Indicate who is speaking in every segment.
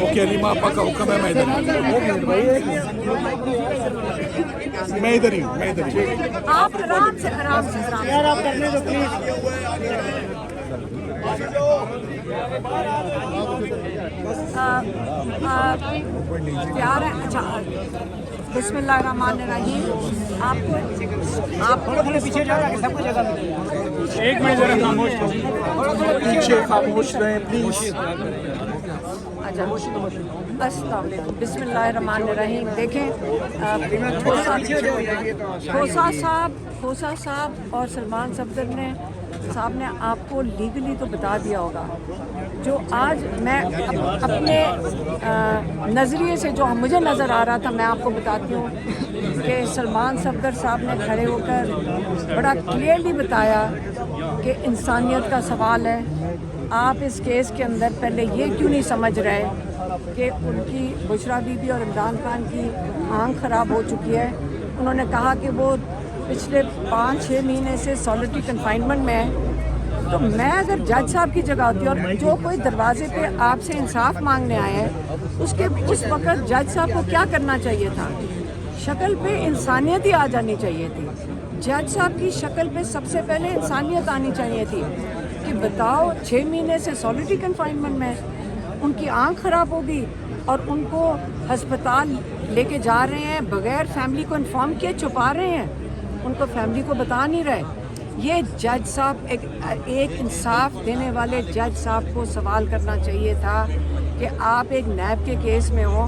Speaker 1: Okay علیما آپا کا حکم ہے، میں ادھر ہی ہوں،
Speaker 2: آپ آرام سے
Speaker 3: یار آپ کرنے دو پلیز.
Speaker 2: پیار ہے. اچھا بسم اللہ الرحمن الرحیم. آپ کو
Speaker 3: پیچھے جا رہا ہے سب کو جگہ ملے.
Speaker 1: ایک منٹ ذرا خاموش پیچھے خاموش رہیں پلیز.
Speaker 2: بسم اللہ الرحمن الرحیم. دیکھیں کھوسا صاحب اور سلمان صفدر صاحب نے آپ کو لیگلی تو بتا دیا ہوگا. جو آج میں اپنے نظریے سے جو مجھے نظر آ رہا تھا میں آپ کو بتاتی ہوں کہ سلمان صفدر صاحب نے کھڑے ہو کر بڑا کلیئرلی بتایا کہ انسانیت کا سوال ہے. آپ اس کیس کے اندر پہلے یہ کیوں نہیں سمجھ رہے کہ ان کی بشرا بی بی اور عمران خان کی آنکھ خراب ہو چکی ہے. انہوں نے کہا کہ وہ پچھلے 5-6 مہینے سے سالٹری کنفائنمنٹ میں ہے. تو میں اگر جج صاحب کی جگہ ہوتی اور جو کوئی دروازے پہ آپ سے انصاف مانگنے آئے ہیں اس وقت جج صاحب کو کیا کرنا چاہیے تھا؟ شکل پہ انسانیت ہی آ جانی چاہیے تھی. جج صاحب کی شکل پہ سب سے پہلے انسانیت آنی چاہیے تھی کہ بتاؤ 6 مہینے سے سالٹری کنفائنمنٹ میں ان کی آنکھ خراب ہوگی اور ان کو ہسپتال لے کے جا رہے ہیں بغیر فیملی کو انفارم کیے چھپا رہے ہیں. ان کو فیملی کو بتا نہیں رہے. یہ جج صاحب ایک انصاف دینے والے جج صاحب کو سوال کرنا چاہیے تھا کہ آپ ایک نیب کے کیس میں ہو.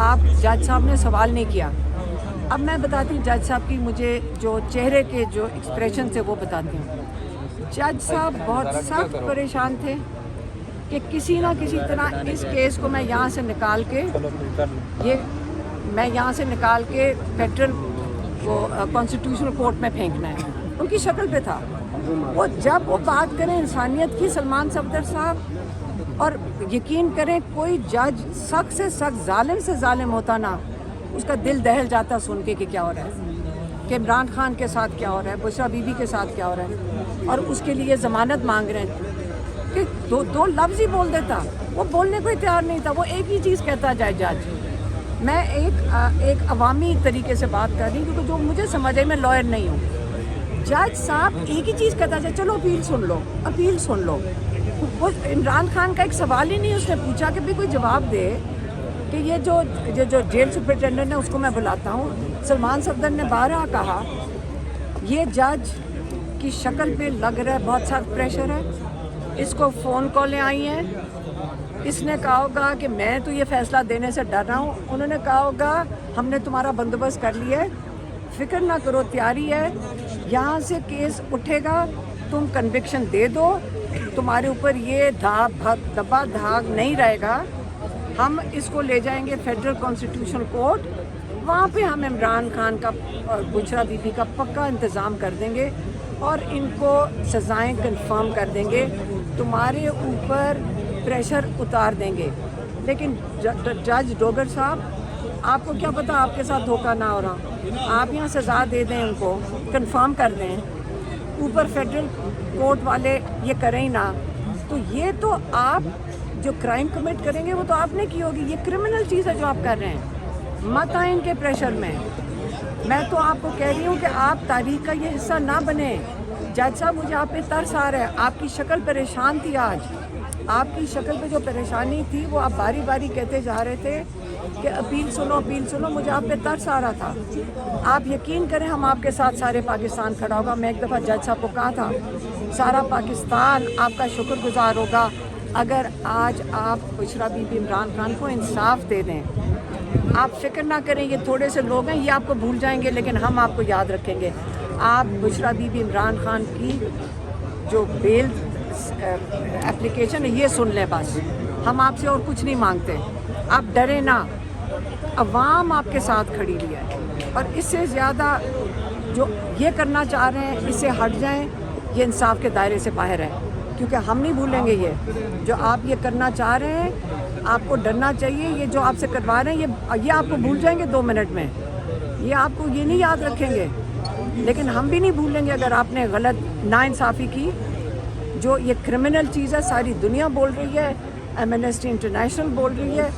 Speaker 2: آپ جج صاحب نے سوال نہیں کیا. اب میں بتاتی ہوں جج صاحب کی مجھے جو چہرے کے جو ایکسپریشن تھے وہ بتاتی ہوں. جج صاحب بہت سخت پریشان تھے کہ کسی نہ کسی طرح اس کیس کو میں یہاں سے نکال کے فیڈرل کانسٹیٹیوشنل کورٹ میں پھینکنا ہے. ان کی شکل پہ تھا. وہ جب وہ بات کریں انسانیت کی سلمان صفدر صاحب، اور یقین کریں کوئی جج سخت سے سخت ظالم سے ظالم ہوتا نا اس کا دل دہل جاتا سن کے کہ کیا ہو رہا ہے، کہ عمران خان کے ساتھ کیا ہو رہا ہے، بشرا بی بی کے ساتھ کیا ہو رہا ہے، اور اس کے لیے ضمانت مانگ رہے ہیں. کہ دو لفظ ہی بول دیتا. وہ بولنے کو ہی تیار نہیں تھا. وہ ایک ہی چیز کہتا جائے جج. میں ایک عوامی طریقے سے بات کر رہی ہوں کیونکہ جو مجھے سمجھ ہے میں لائر نہیں ہوں. جج صاحب ایک ہی چیز کہتا جائے چلو اپیل سن لو. وہ عمران خان کا ایک سوال ہی نہیں اس نے پوچھا کہ بھی کوئی جواب دے کہ یہ جو جیل سپرنٹینڈنٹ ہے اس کو میں بلاتا ہوں. سلمان صفدر نے بارہا کہا یہ جج کی شکل پہ لگ رہا ہے بہت سخت پریشر ہے. اس کو فون کالیں آئی ہیں. اس نے کہا ہوگا کہ میں تو یہ فیصلہ دینے سے ڈر رہا ہوں. انہوں نے کہا ہوگا ہم نے تمہارا بندوبست کر لیا ہے، فکر نہ کرو، تیاری ہے. یہاں سے کیس اٹھے گا، تم کنوکشن دے دو، تمہارے اوپر یہ دبا دھاگ نہیں رہے گا. ہم اس کو لے جائیں گے فیڈرل کانسٹیٹیوشنل کورٹ. وہاں پہ ہم عمران خان کا اور بشرا بی بی کا پکا انتظام کر دیں گے اور ان کو سزائیں کنفرم کر دیں گے. تمہارے اوپر پریشر اتار دیں گے. لیکن جج ڈوگر صاحب آپ کو کیا پتا آپ کے ساتھ دھوکہ نہ ہو رہا. آپ یہاں سزا دے دیں، ان کو کنفرم کر دیں، اوپر فیڈرل کورٹ والے یہ کریں ہی نہ. تو یہ تو آپ جو کرائم کمٹ کریں گے وہ تو آپ نے کی ہوگی. یہ کرمنل چیز ہے جو آپ کر رہے ہیں. مت آئیں ان کے پریشر میں. میں تو آپ کو کہہ رہی ہوں کہ آپ تاریخ کا یہ حصہ نہ بنیں. جج صاحب مجھے آپ پہ ترس آ رہا ہے. آپ کی شکل پریشان تھی. آج آپ کی شکل پہ جو پریشانی تھی وہ آپ باری باری کہتے جا رہے تھے کہ اپیل سنو. مجھے آپ پہ ترس آ رہا تھا. آپ یقین کریں ہم آپ کے ساتھ سارے پاکستان کھڑا ہوگا. میں ایک دفعہ جج صاحب کو کہا تھا سارا پاکستان آپ کا شکر گزار ہوگا اگر آج آپ بشرا بی بی عمران خان کو انصاف دے دیں. آپ فکر نہ کریں، یہ تھوڑے سے لوگ ہیں یہ آپ کو بھول جائیں گے لیکن ہم آپ کو یاد رکھیں گے. آپ بشرا بی بی عمران خان کی جو بیل اپلیکیشن ہے یہ سن لیں بس. ہم آپ سے اور کچھ نہیں مانگتے. آپ ڈریں نہ. عوام آپ کے ساتھ کھڑی ہوئی ہے اور اس سے زیادہ جو یہ کرنا چاہ رہے ہیں اس سے ہٹ جائیں. یہ انصاف کے دائرے سے باہر ہے کیونکہ ہم نہیں بھولیں گے. یہ جو آپ یہ کرنا چاہ رہے ہیں آپ کو ڈرنا چاہیے. یہ جو آپ سے کروا رہے ہیں یہ آپ کو بھول جائیں گے 2 منٹ میں. یہ آپ کو یہ نہیں یاد رکھیں گے, لیکن ہم بھی نہیں بھولیں گے اگر آپ نے غلط ناانصافی کی. جو یہ کرمنل چیز ہے, ساری دنیا بول رہی ہے, ایمنسٹی انٹرنیشنل بول رہی ہے,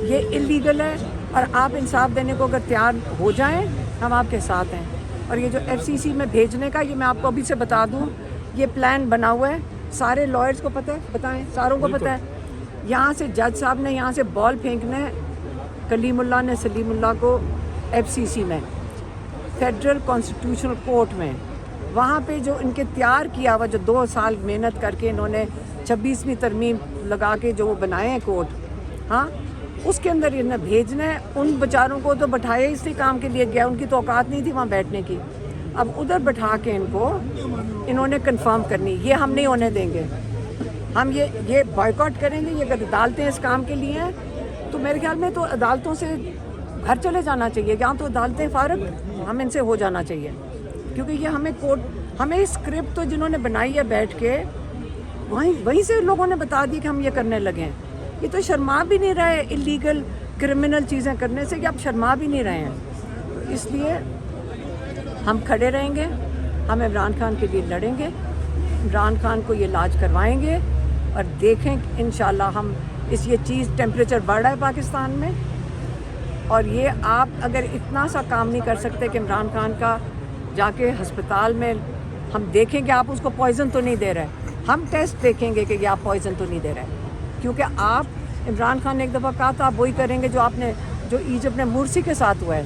Speaker 2: یہ اللیگل ہے. اور آپ انصاف دینے کو اگر تیار ہو جائیں, ہم آپ کے ساتھ ہیں. اور یہ جو FCC میں بھیجنے کا, یہ میں آپ کو ابھی سے بتا دوں, یہ پلان بنا ہوا ہے. سارے لائرز کو پتہ ہے, بتائیں, ساروں کو پتہ ہے. یہاں سے جج صاحب نے یہاں سے بال پھینکنا ہے کلیم اللہ نے سلیم اللہ کو FCC میں, فیڈرل کانسٹیٹیوشنل کورٹ میں. وہاں پہ جو ان کے تیار کیا ہوا, جو 2 سال محنت کر کے انہوں نے 26ویں ترمیم لگا کے جو وہ بنائے ہیں کورٹ, ہاں, اس کے اندر انہیں بھیجنا ہے. ان بیچاروں کو تو بٹھایا اسی کام کے لیے گیا, ان کی تو اوقات نہیں تھی وہاں بیٹھنے کی. اب ادھر بٹھا کے ان کو انہوں نے کنفرم کرنی. یہ ہم نہیں ہونے دیں گے. ہم یہ بائیکاٹ کریں گے. یہ اگر عدالتیں اس کام کے لیے ہیں تو میرے خیال میں تو عدالتوں سے گھر چلے جانا چاہیے. یہاں تو عدالتیں فارغ, ہم ان سے ہو جانا چاہیے. کیونکہ یہ ہمیں اسکرپٹ تو جنہوں نے بنائی ہے بیٹھ کے, وہیں سے لوگوں نے بتا دی کہ ہم یہ کرنے لگے ہیں. یہ تو شرما بھی نہیں رہے اللیگل کرمنل چیزیں کرنے سے, کہ آپ شرما بھی نہیں رہے ہیں. اس لیے ہم کھڑے رہیں گے, ہم عمران خان کے لیے لڑیں گے, عمران خان کو یہ علاج کروائیں گے. اور دیکھیں انشاءاللہ ہم یہ چیز ٹیمپریچر بڑھ رہا ہے پاکستان میں, اور یہ آپ اگر اتنا سا کام نہیں کر سکتے کہ عمران خان کا جا کے ہسپتال میں ہم دیکھیں کہ آپ اس کو پوائزن تو نہیں دے رہے. ہم ٹیسٹ دیکھیں گے کہ یہ آپ پوائزن تو نہیں دے رہے, کیونکہ آپ عمران خان نے ایک دفعہ کہا تھا آپ وہی کریں گے جو ایجپٹ میں مرسی کے ساتھ ہوا ہے.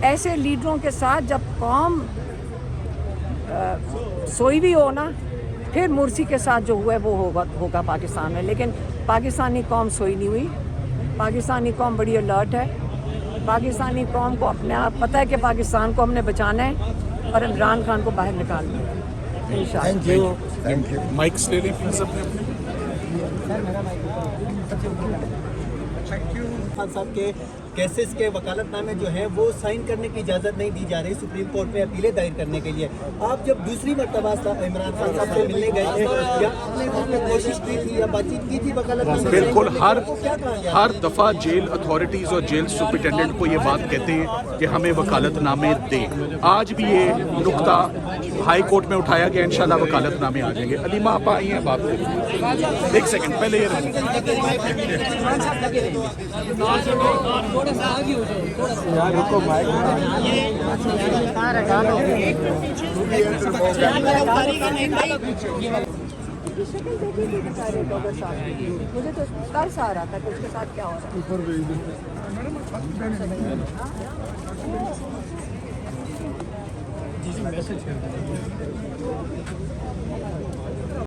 Speaker 2: ایسے لیڈروں کے ساتھ جب قوم سوئی بھی ہو نا, پھر مرسی کے ساتھ جو ہوا ہے وہ ہوگا پاکستان میں. لیکن پاکستانی قوم سوئی نہیں ہوئی. پاکستانی قوم بڑی الرٹ ہے. پاکستانی قوم کو اپنے آپ پتہ ہے کہ پاکستان کو ہم نے بچانا ہے اور عمران خان کو باہر نکالنا ہے انشاءاللہ.
Speaker 1: Thank you. مائکس لے لیں پلیز اپنے.
Speaker 4: خان صاحب کے کیسز کے وکالت نامے جو ہیں وہ سائن کرنے کی اجازت نہیں دی جا رہی سپریم کورٹ میں اپیلیں دائر کرنے کے لیے. آپ جب دوسری مرتبہ عمران خان صاحب سے ملنے گئے تھے, کیا آپ نے وہاں پہ کوشش کی تھی یا بات چیت کی تھی وکالت نامے؟
Speaker 1: بالکل. ہر دفعہ جیل اتھارٹیز اور جیل سپرنٹینڈنٹ کو یہ بات کہتے ہیں کہ ہمیں وکالت نامے دیں. آج بھی یہ نقطہ ہائی کورٹ میں اٹھایا گیا. انشاءاللہ وکالت نامے آ جائیں گے. علیمہ آپ آئی ہیں بات کریں. ایک سیکنڈ پہلے یہ
Speaker 2: مجھے تو ترس آ رہا تھا کہ اس کے ساتھ کیا ہو رہا ہے.